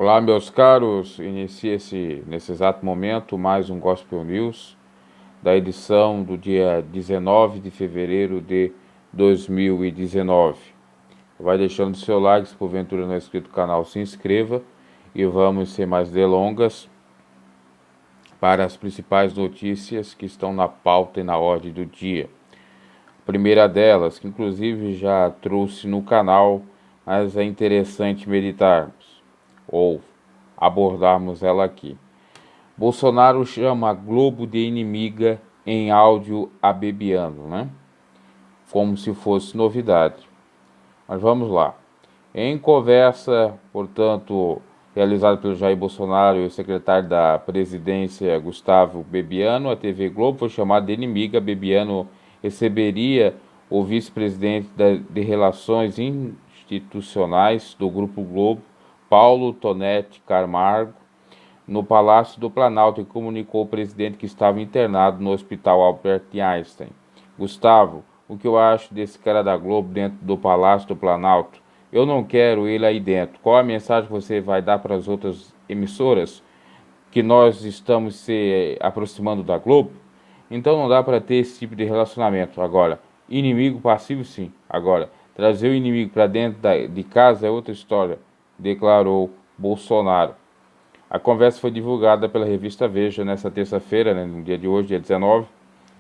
Olá, meus caros, inicia nesse exato momento mais um Gospel News da edição do dia 19 de fevereiro de 2019. Vai deixando seu like, se porventura não é inscrito no canal, se inscreva e vamos sem mais delongas para as principais notícias que estão na pauta e na ordem do dia. A primeira delas, que inclusive já trouxe no canal, mas é interessante meditarmos ou abordarmos ela aqui. Bolsonaro chama a Globo de inimiga em áudio a Bebiano, né? Como se fosse novidade. Mas vamos lá. Em conversa, portanto, realizada pelo Jair Bolsonaro e o secretário da Presidência, Gustavo Bebiano, a TV Globo foi chamada de inimiga. Bebiano receberia o vice-presidente de Relações Institucionais do Grupo Globo, Paulo Tonetti Camargo, no Palácio do Planalto, e comunicou ao presidente que estava internado no Hospital Albert Einstein. Gustavo, o que eu acho desse cara da Globo dentro do Palácio do Planalto? Eu não quero ele aí dentro. Qual a mensagem que você vai dar para as outras emissoras? Que nós estamos se aproximando da Globo? Então não dá para ter esse tipo de relacionamento. Agora, inimigo passivo sim. Agora, trazer o inimigo para dentro de casa é outra história, declarou Bolsonaro. A conversa foi divulgada pela revista Veja nesta terça-feira, no dia de hoje, dia 19,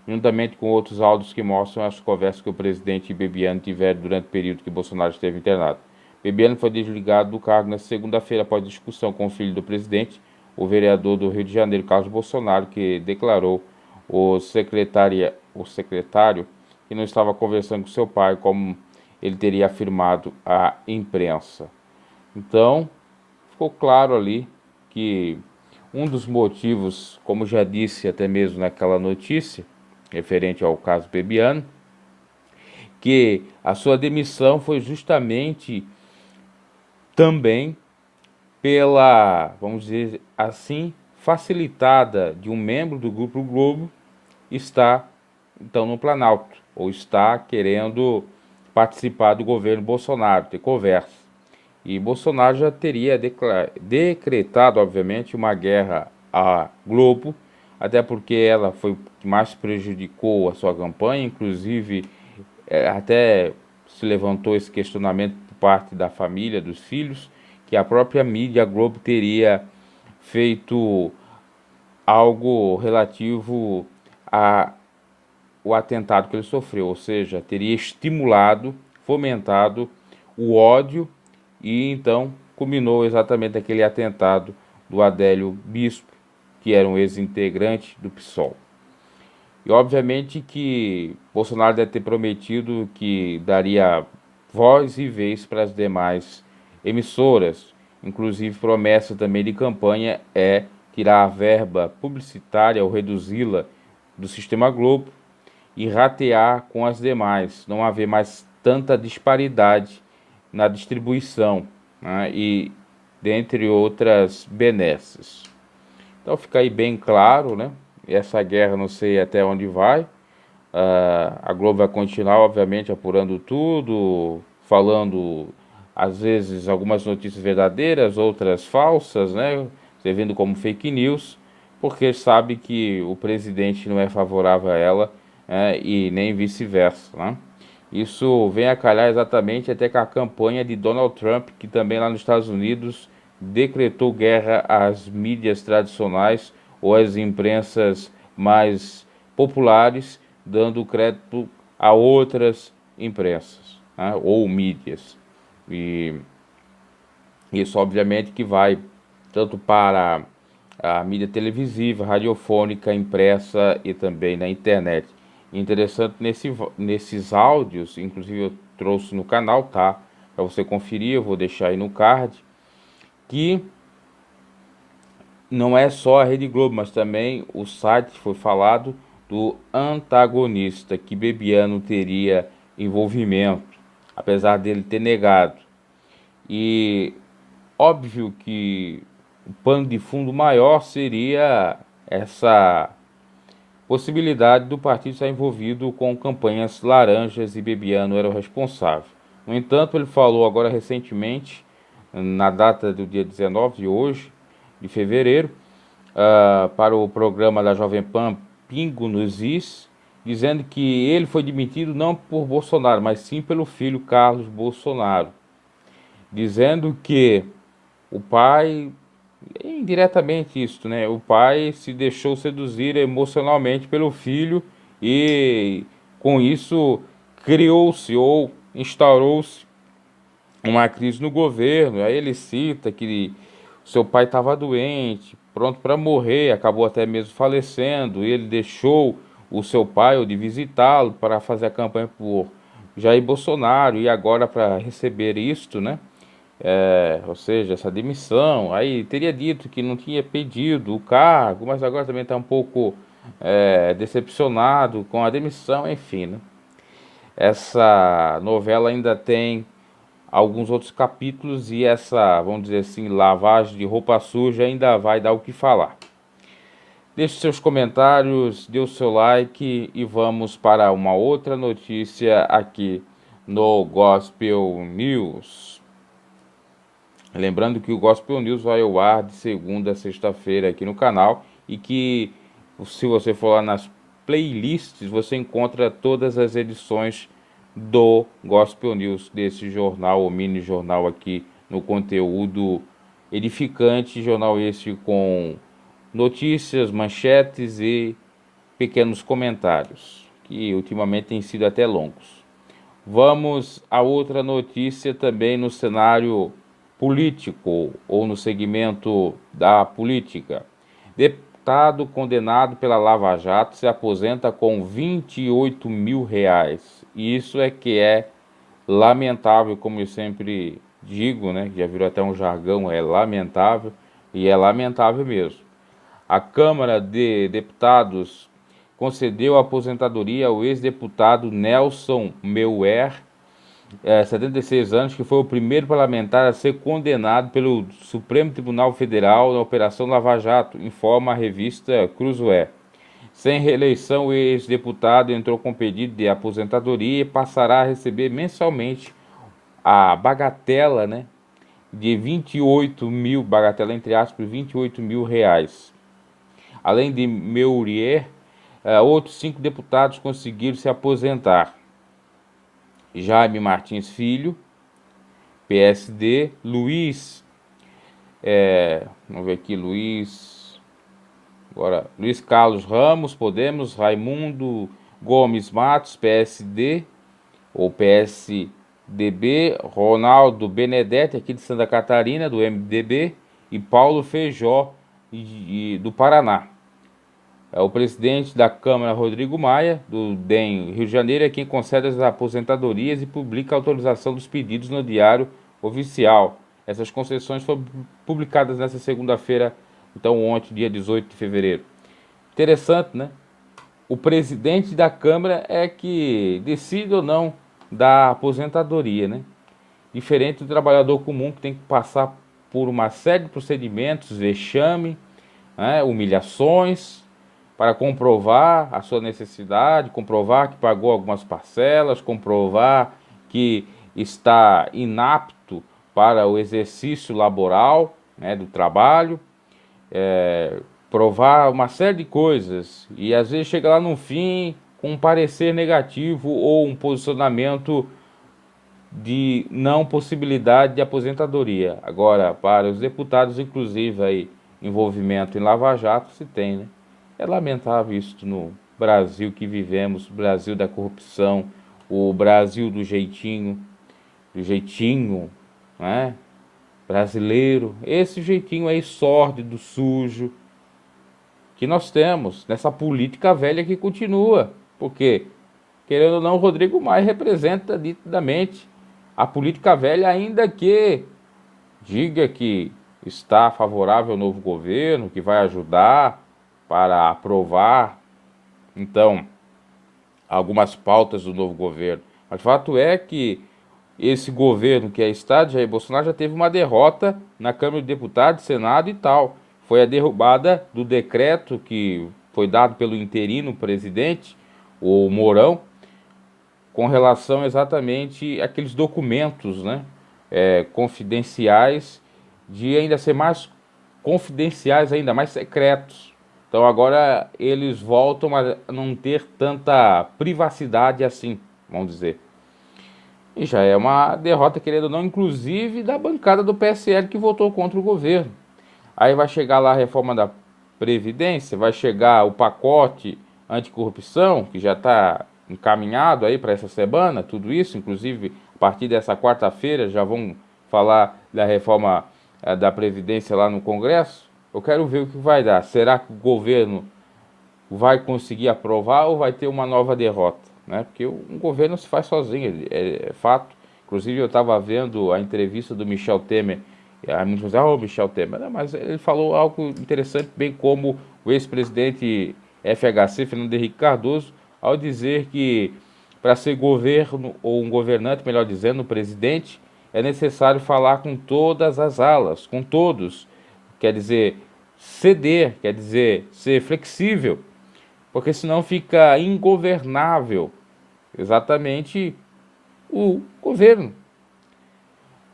juntamente com outros áudios que mostram as conversas que o presidente e Bebiano tiveram durante o período que Bolsonaro esteve internado. Bebiano foi desligado do cargo na segunda-feira após discussão com o filho do presidente, o vereador do Rio de Janeiro, Carlos Bolsonaro, que declarou o secretário que não estava conversando com seu pai, como ele teria afirmado à imprensa. Então, ficou claro ali que um dos motivos, como já disse até mesmo naquela notícia, referente ao caso Bebiano, que a sua demissão foi justamente também pela, vamos dizer assim, facilitada de um membro do Grupo Globo estar, então, no Planalto, ou está querendo participar do governo Bolsonaro, ter conversa. E Bolsonaro já teria decretado, obviamente, uma guerra à Globo, até porque ela foi o que mais prejudicou a sua campanha, inclusive até se levantou esse questionamento por parte da família, dos filhos, que a própria mídia, a Globo, teria feito algo relativo ao atentado que ele sofreu, ou seja, teria estimulado, fomentado o ódio. E então culminou exatamente aquele atentado do Adélio Bispo, que era um ex-integrante do PSOL. E obviamente que Bolsonaro deve ter prometido que daria voz e vez para as demais emissoras. Inclusive, promessa também de campanha é tirar a verba publicitária ou reduzi-la do Sistema Globo e ratear com as demais, não haver mais tanta disparidade na distribuição, né, e dentre outras benesses. Então fica aí bem claro, né? Essa guerra não sei até onde vai. A Globo vai continuar, obviamente, apurando tudo, falando às vezes algumas notícias verdadeiras, outras falsas, né? Servindo como fake news, porque sabe que o presidente não é favorável a ela, e nem vice-versa, né? Isso vem a calhar exatamente até com a campanha de Donald Trump, que também lá nos Estados Unidos decretou guerra às mídias tradicionais ou às imprensas mais populares, dando crédito a outras imprensas, né, ou mídias. E isso obviamente que vai tanto para a mídia televisiva, radiofônica, impressa e também na internet. Interessante nesses áudios, inclusive eu trouxe no canal, tá? Para você conferir, eu vou deixar aí no card, que não é só a Rede Globo, mas também o site foi falado do antagonista, que Bebiano teria envolvimento, apesar dele ter negado. E óbvio que o pano de fundo maior seria essa possibilidade do partido estar envolvido com campanhas laranjas e Bebiano era o responsável. No entanto, ele falou agora recentemente na data do dia 19 hoje de fevereiro, para o programa da Jovem Pan Pingo nos Is, dizendo que ele foi demitido não por Bolsonaro, mas sim pelo filho Carlos Bolsonaro, dizendo que o pai, indiretamente isso, né? O pai se deixou seduzir emocionalmente pelo filho e com isso criou-se ou instaurou-se uma crise no governo. Aí ele cita que seu pai estava doente, pronto para morrer, acabou até mesmo falecendo. E ele deixou o seu pai de visitá-lo para fazer a campanha por Jair Bolsonaro e agora para receber isto, né? Ou seja, essa demissão. Aí teria dito que não tinha pedido o cargo, mas agora também está um pouco decepcionado com a demissão, enfim, né? Essa novela ainda tem alguns outros capítulos e essa, vamos dizer assim, lavagem de roupa suja ainda vai dar o que falar. Deixe seus comentários, dê o seu like e vamos para uma outra notícia aqui no Gospel News. Lembrando que o Gospel News vai ao ar de segunda a sexta-feira aqui no canal e que se você for lá nas playlists, você encontra todas as edições do Gospel News, desse jornal ou mini jornal aqui no conteúdo edificante, jornal esse com notícias, manchetes e pequenos comentários, que ultimamente têm sido até longos. Vamos a outra notícia também no cenário político ou no segmento da política. Deputado condenado pela Lava Jato se aposenta com 28 mil reais. Isso é que é lamentável, como eu sempre digo, né? Já virou até um jargão, é lamentável e é lamentável mesmo. A Câmara de Deputados concedeu a aposentadoria ao ex-deputado Nelson Meuer, 76 anos, que foi o primeiro parlamentar a ser condenado pelo Supremo Tribunal Federal na Operação Lava Jato, informa a revista Cruzoé. Sem reeleição, o ex-deputado entrou com pedido de aposentadoria e passará a receber mensalmente a bagatela, né, de 28 mil, bagatela entre aspas, 28 mil reais. Além de Meurier, outros 5 deputados conseguiram se aposentar. Jaime Martins Filho, PSD, vamos ver aqui, Luiz Carlos Ramos, Podemos, Raimundo Gomes Matos, PSD, ou PSDB, Ronaldo Benedetti, aqui de Santa Catarina, do MDB, e Paulo Feijó, do Paraná. O presidente da Câmara, Rodrigo Maia, do DEM Rio de Janeiro, é quem concede as aposentadorias e publica a autorização dos pedidos no Diário Oficial. Essas concessões foram publicadas nesta segunda-feira, então ontem, dia 18 de fevereiro. Interessante, né? O presidente da Câmara é que decide ou não da aposentadoria, né? Diferente do trabalhador comum que tem que passar por uma série de procedimentos, vexame, né, humilhações, para comprovar a sua necessidade, comprovar que pagou algumas parcelas, comprovar que está inapto para o exercício laboral, né, do trabalho, provar uma série de coisas e às vezes chega lá no fim com um parecer negativo ou um posicionamento de não possibilidade de aposentadoria. Agora, para os deputados, inclusive, aí, envolvimento em Lava Jato se tem, né? É lamentável isso no Brasil que vivemos, Brasil da corrupção, o Brasil do jeitinho, né? Brasileiro, esse jeitinho aí sórdido, sujo, que nós temos nessa política velha que continua, porque, querendo ou não, o Rodrigo Maia representa nitidamente a política velha, ainda que diga que está favorável ao novo governo, que vai ajudar para aprovar, então, algumas pautas do novo governo. Mas o fato é que esse governo que é Estado, Jair Bolsonaro, já teve uma derrota na Câmara de Deputados, Senado e tal. Foi a derrubada do decreto que foi dado pelo interino presidente, o Mourão, com relação exatamente àqueles documentos, né, confidenciais, de ainda ser mais confidenciais, ainda mais secretos. Então agora eles voltam a não ter tanta privacidade assim, vamos dizer. E já é uma derrota, querendo ou não, inclusive da bancada do PSL que votou contra o governo. Aí vai chegar lá a reforma da Previdência, vai chegar o pacote anticorrupção, que já está encaminhado aí para essa semana, tudo isso, inclusive a partir dessa quarta-feira já vão falar da reforma da Previdência lá no Congresso. Eu quero ver o que vai dar. Será que o governo vai conseguir aprovar ou vai ter uma nova derrota? Né? Porque um governo se faz sozinho, é fato. Inclusive eu estava vendo a entrevista do Michel Temer, e aí muitos dizem, Michel Temer, não, mas ele falou algo interessante, bem como o ex-presidente FHC, Fernando Henrique Cardoso, ao dizer que para ser governo, ou um governante, melhor dizendo, um presidente, é necessário falar com todas as alas, com todos. Quer dizer, ceder, quer dizer, ser flexível, porque senão fica ingovernável exatamente o governo.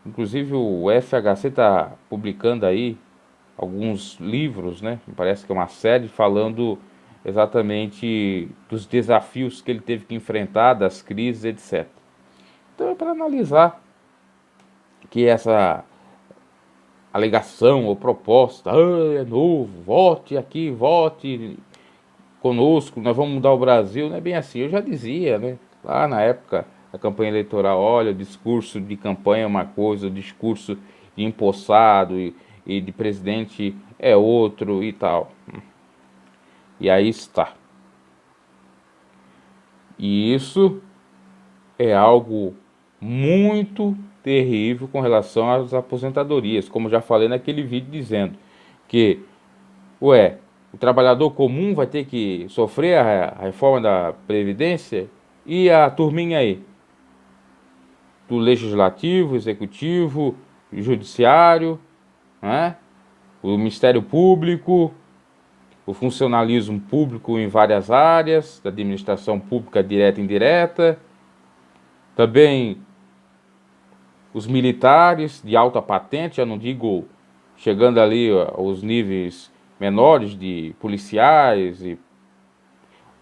Inclusive o FHC está publicando aí alguns livros, né? Parece que é uma série falando exatamente dos desafios que ele teve que enfrentar, das crises, etc. Então é para analisar que essa alegação ou proposta, é novo, vote aqui, vote conosco, nós vamos mudar o Brasil, não é bem assim. Eu já dizia, né, lá na época da campanha eleitoral, olha, o discurso de campanha é uma coisa, o discurso de empossado e de presidente é outro e tal. E aí está. E isso é algo muito terrível com relação às aposentadorias, como já falei naquele vídeo dizendo que, o trabalhador comum vai ter que sofrer a reforma da Previdência e a turminha aí, do Legislativo, Executivo, Judiciário, né? O Ministério Público, o funcionalismo público em várias áreas, da administração pública direta e indireta, também os militares de alta patente, eu não digo chegando ali aos níveis menores de policiais e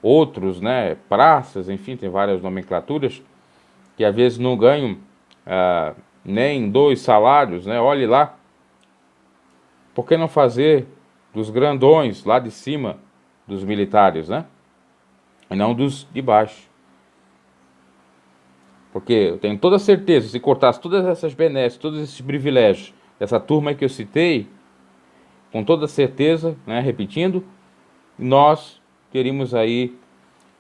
outros, né, praças, enfim, tem várias nomenclaturas, que às vezes não ganham nem 2 salários, né, olhe lá, por que não fazer dos grandões lá de cima dos militares, né, e não dos de baixo? Porque eu tenho toda certeza, se cortasse todas essas benesses, todos esses privilégios dessa turma que eu citei, com toda certeza, né, repetindo, nós teríamos aí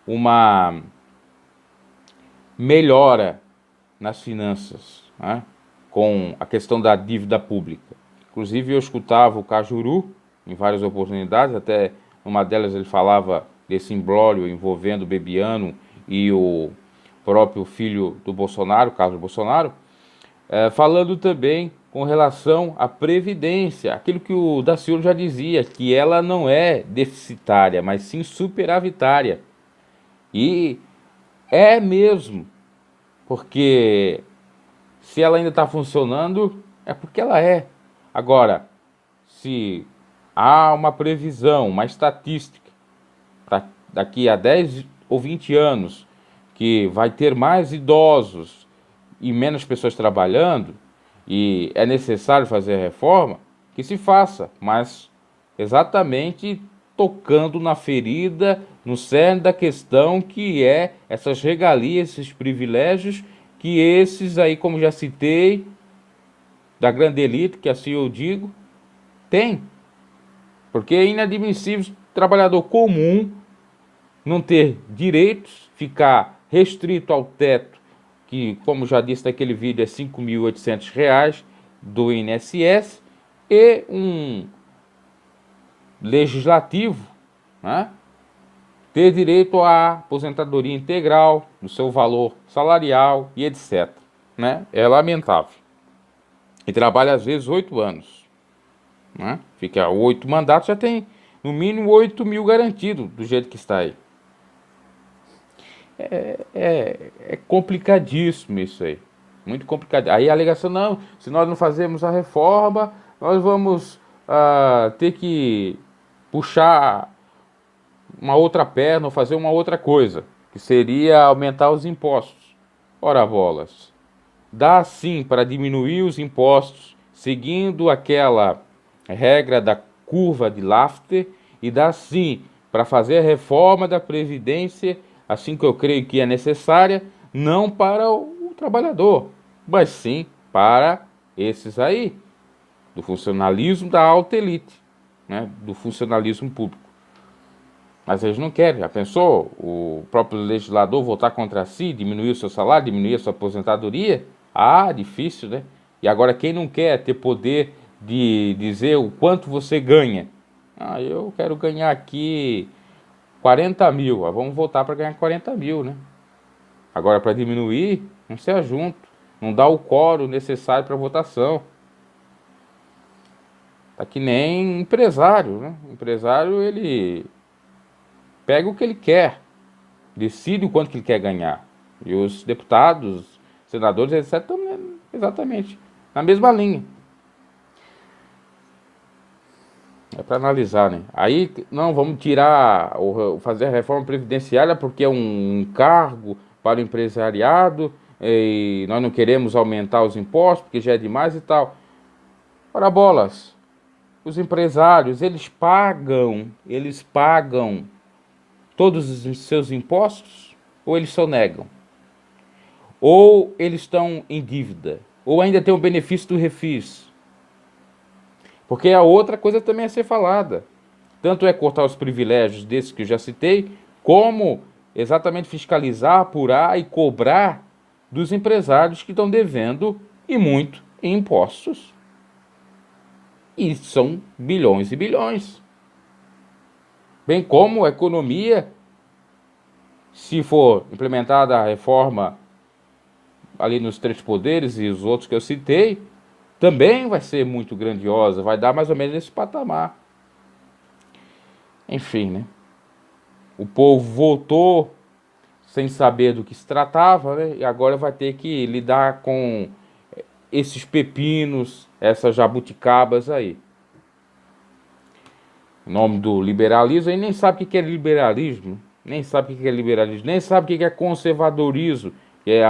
uma melhora nas finanças, né, com a questão da dívida pública. Inclusive eu escutava o Cajuru em várias oportunidades, até uma delas ele falava desse imbróglio envolvendo o Bebiano e o próprio filho do Bolsonaro, Carlos Bolsonaro, falando também com relação à Previdência, aquilo que o Daciolo já dizia, que ela não é deficitária, mas sim superavitária. E é mesmo, porque se ela ainda está funcionando, é porque ela é. Agora, se há uma previsão, uma estatística, para daqui a 10 ou 20 anos, que vai ter mais idosos e menos pessoas trabalhando, e é necessário fazer a reforma, que se faça, mas exatamente tocando na ferida, no cerne da questão, que é essas regalias, esses privilégios, que esses aí, como já citei, da grande elite, que assim eu digo, tem. Porque é inadmissível o trabalhador comum não ter direitos, ficar restrito ao teto, que, como já disse naquele vídeo, é R$ 5.800 do INSS, e um legislativo, né, ter direito à aposentadoria integral, no seu valor salarial e etc. Né? É lamentável. E trabalha às vezes 8 anos. Né? Fica 8 mandatos, já tem no mínimo 8 mil garantido, do jeito que está aí. É complicadíssimo isso aí. Muito complicado. Aí a alegação, não, se nós não fazermos a reforma, nós vamos ter que puxar uma outra perna ou fazer uma outra coisa, que seria aumentar os impostos. Ora bolas, dá sim para diminuir os impostos seguindo aquela regra da curva de Laffer e dá sim para fazer a reforma da Previdência, assim que eu creio que é necessária, não para o trabalhador, mas sim para esses aí, do funcionalismo da alta elite, né, do funcionalismo público. Mas eles não querem. Já pensou o próprio legislador votar contra si, diminuir o seu salário, diminuir a sua aposentadoria? Ah, difícil, né? E agora quem não quer ter poder de dizer o quanto você ganha? Ah, eu quero ganhar aqui 40 mil. Ah, vamos votar para ganhar 40 mil, né? Agora para diminuir, não se ajunta. Não dá o quórum necessário para votação. Tá que nem empresário, né? O empresário, ele pega o que ele quer, decide o quanto que ele quer ganhar. E os deputados, senadores, etc., estão exatamente na mesma linha. É para analisar, né? Aí, não, vamos tirar, ou fazer a reforma previdenciária porque é um cargo para o empresariado e nós não queremos aumentar os impostos porque já é demais e tal. Ora bolas, os empresários, eles pagam todos os seus impostos ou eles só negam? Ou eles estão em dívida, ou ainda tem o benefício do refis. Porque a outra coisa também a ser falada. Tanto é cortar os privilégios desses que eu já citei, como exatamente fiscalizar, apurar e cobrar dos empresários que estão devendo e muito em impostos. E são bilhões e bilhões. Bem como a economia, se for implementada a reforma ali nos três poderes e os outros que eu citei, também vai ser muito grandiosa, vai dar mais ou menos esse patamar. Enfim, né? O povo voltou sem saber do que se tratava, né? E agora vai ter que lidar com esses pepinos, essas jabuticabas aí. O nome do liberalismo, ele nem sabe o que é liberalismo, nem sabe o que é liberalismo, nem sabe o que é conservadorismo.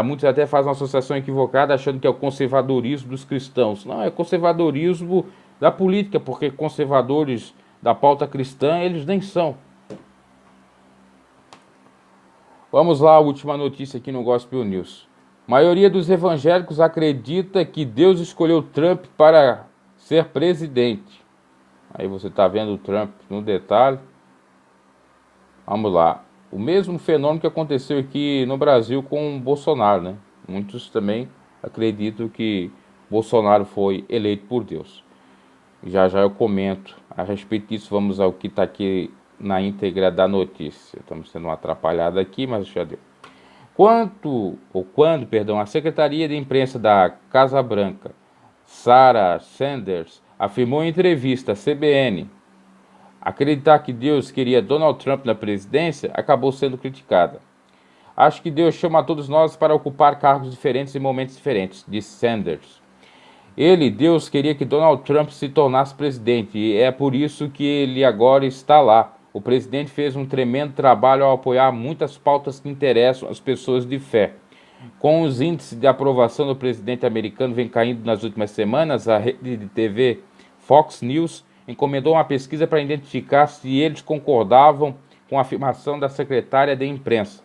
Muitos até fazem uma associação equivocada achando que é o conservadorismo dos cristãos. Não, é conservadorismo da política, porque conservadores da pauta cristã eles nem são. Vamos lá, a última notícia aqui no Gospel News. A maioria dos evangélicos acredita que Deus escolheu Trump para ser presidente. Aí você está vendo o Trump no detalhe. Vamos lá. O mesmo fenômeno que aconteceu aqui no Brasil com o Bolsonaro, né? Muitos também acreditam que Bolsonaro foi eleito por Deus. Já já eu comento a respeito disso. Vamos ao que está aqui na íntegra da notícia. Estamos sendo atrapalhados aqui, mas já deu. Quando, a Secretaria de Imprensa da Casa Branca, Sarah Sanders, afirmou em entrevista à CBN acreditar que Deus queria Donald Trump na presidência, acabou sendo criticada. Acho que Deus chama a todos nós para ocupar cargos diferentes em momentos diferentes, disse Sanders. Deus, queria que Donald Trump se tornasse presidente e é por isso que ele agora está lá. O presidente fez um tremendo trabalho ao apoiar muitas pautas que interessam as pessoas de fé. Com os índices de aprovação do presidente americano vem caindo nas últimas semanas, a rede de TV Fox News encomendou uma pesquisa para identificar se eles concordavam com a afirmação da secretária de imprensa.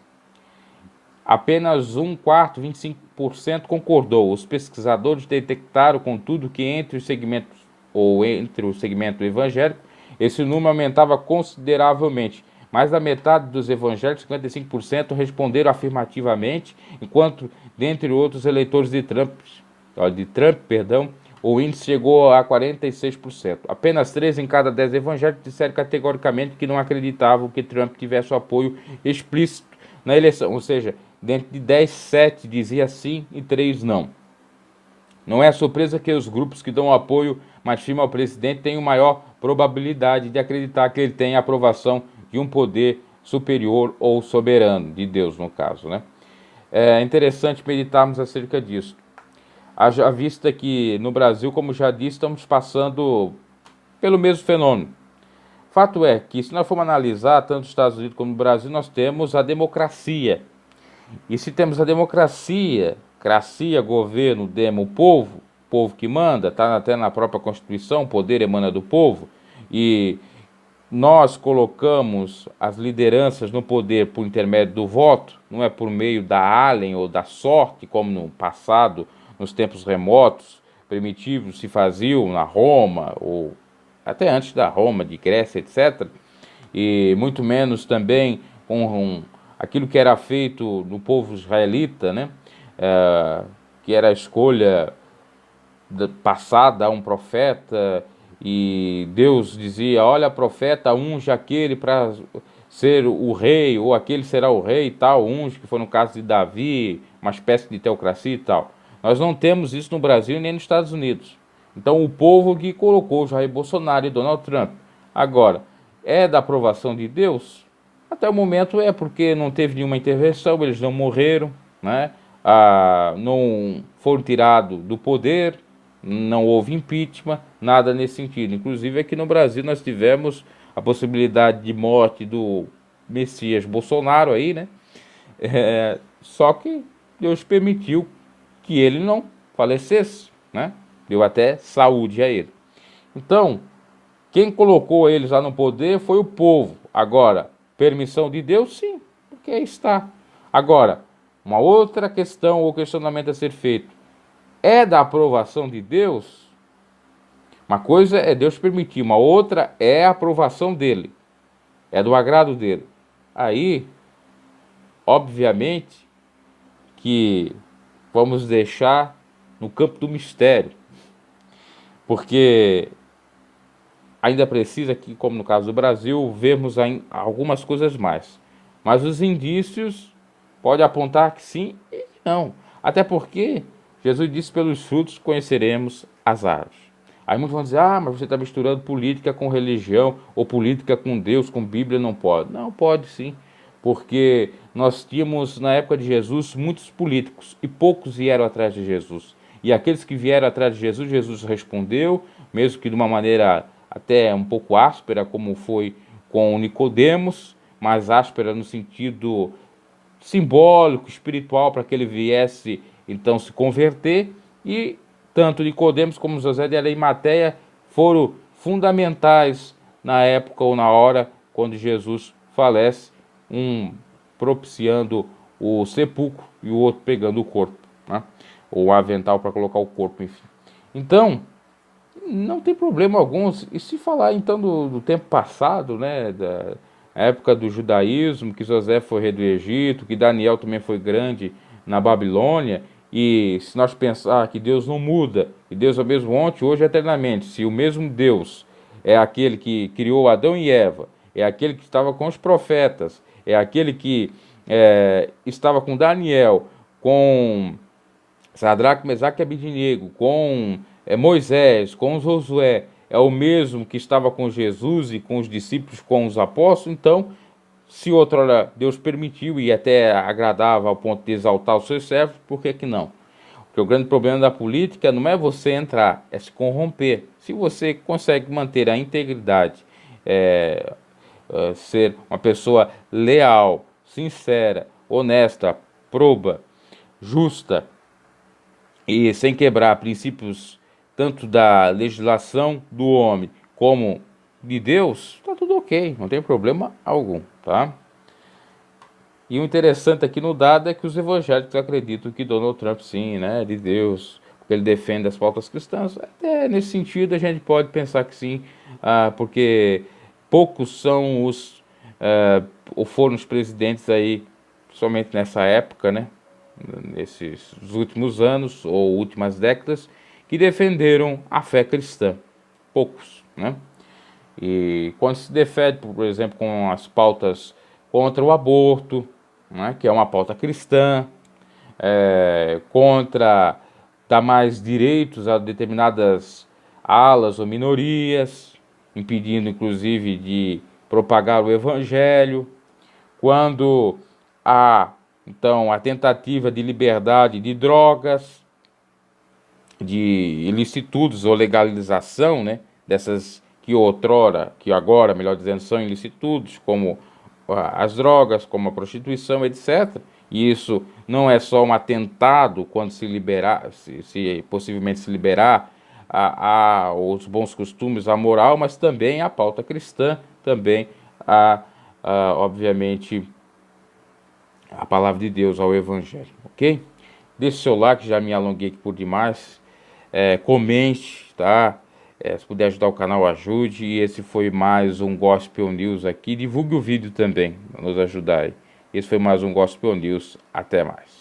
Apenas um quarto, 25%, concordou. Os pesquisadores detectaram, contudo, que entre o segmento evangélico, esse número aumentava consideravelmente. Mais da metade dos evangélicos, 55%, responderam afirmativamente, enquanto, dentre outros eleitores de Trump, o índice chegou a 46%. Apenas 3 em cada 10 evangélicos disseram categoricamente que não acreditavam que Trump tivesse o apoio explícito na eleição. Ou seja, dentro de 10, 7 dizia sim e 3 não. Não é surpresa que os grupos que dão apoio mais firme ao presidente tenham maior probabilidade de acreditar que ele tem a aprovação de um poder superior ou soberano, de Deus no caso, né? É interessante meditarmos acerca disso. Haja vista que no Brasil, como já disse, estamos passando pelo mesmo fenômeno. Fato é que, se nós formos analisar, tanto nos Estados Unidos como no Brasil, nós temos a democracia. E se temos a democracia, cracia, governo, demo, o povo que manda, está até na própria Constituição, o poder emana do povo, e nós colocamos as lideranças no poder por intermédio do voto, não é por meio da além ou da sorte, como no passado, nos tempos remotos, primitivos, se faziam na Roma, ou até antes da Roma, de Grécia, etc. E muito menos também com aquilo que era feito no povo israelita, né? Que era a escolha passada a um profeta, e Deus dizia: olha, profeta, unge aquele para ser o rei, ou aquele será o rei e tal, unge, que foi no caso de Davi, uma espécie de teocracia e tal. Nós não temos isso no Brasil nem nos Estados Unidos. Então o povo que colocou Jair Bolsonaro e Donald Trump. Agora, é da aprovação de Deus? Até o momento é, porque não teve nenhuma intervenção, eles não morreram, né? Não foram tirados do poder, não houve impeachment, nada nesse sentido. Inclusive aqui no Brasil nós tivemos a possibilidade de morte do Messias Bolsonaro aí, né? Só que Deus permitiu que ele não falecesse, né? Deu até saúde a ele. Então, quem colocou eles lá no poder foi o povo. Agora, permissão de Deus, sim, porque aí está. Agora, uma outra questão ou questionamento a ser feito: é da aprovação de Deus? Uma coisa é Deus permitir, uma outra é a aprovação dele, é do agrado dele. Aí, obviamente, que vamos deixar no campo do mistério, porque ainda precisa que, como no caso do Brasil, vermos algumas coisas mais. Mas os indícios podem apontar que sim e não. Até porque Jesus disse: pelos frutos conheceremos as árvores. Aí muitos vão dizer: ah, mas você está misturando política com religião, ou política com Deus, com Bíblia. Não pode. Não, pode sim. Porque nós tínhamos, na época de Jesus, muitos políticos, e poucos vieram atrás de Jesus. E aqueles que vieram atrás de Jesus, Jesus respondeu, mesmo que de uma maneira até um pouco áspera, como foi com Nicodemos, mas áspera no sentido simbólico, espiritual, para que ele viesse então se converter. E tanto Nicodemos como José de Arimateia foram fundamentais na época ou na hora quando Jesus falece, um propiciando o sepulcro e o outro pegando o corpo, né? Ou o avental para colocar o corpo, enfim. Então, não tem problema algum. E se falar então do tempo passado, né, da época do judaísmo, que José foi rei do Egito, que Daniel também foi grande na Babilônia, e se nós pensar que Deus não muda, e Deus é o mesmo ontem, hoje e eternamente, se o mesmo Deus é aquele que criou Adão e Eva, é aquele que estava com os profetas, é aquele que estava com Daniel, com Sadraque, Mesaque e Abidnego, com Moisés, com Josué, é o mesmo que estava com Jesus e com os discípulos, com os apóstolos. Então, se outrora Deus permitiu e até agradava ao ponto de exaltar os seus servos, por que que não? Porque o grande problema da política não é você entrar, é se corromper. Se você consegue manter a integridade, ser uma pessoa leal, sincera, honesta, proba, justa, e sem quebrar princípios tanto da legislação do homem como de Deus, está tudo ok, não tem problema algum, tá? E o interessante aqui no dado é que os evangélicos acreditam que Donald Trump, sim, né, é de Deus, porque ele defende as pautas cristãs. Até nesse sentido a gente pode pensar que sim, porque poucos são ou foram os presidentes aí, somente nessa época, né, nesses últimos anos ou últimas décadas, que defenderam a fé cristã. Poucos, né? E quando se defende, por exemplo, com as pautas contra o aborto, né, que é uma pauta cristã, contra dar mais direitos a determinadas alas ou minorias, impedindo inclusive de propagar o evangelho, quando há então a tentativa de liberdade de drogas, de ilicitudes ou legalização, né, dessas que agora, melhor dizendo, são ilicitudes, como as drogas, como a prostituição, etc. E isso não é só um atentado quando se liberar, se possivelmente se liberar os bons costumes, a moral, mas também a pauta cristã, também obviamente, a palavra de Deus, ao Evangelho, ok? Deixe o seu like, já me alonguei aqui por demais. Comente, tá? Se puder ajudar o canal, ajude. E esse foi mais um Gospel News aqui. Divulgue o vídeo também, para nos ajudar aí. Esse foi mais um Gospel News. Até mais.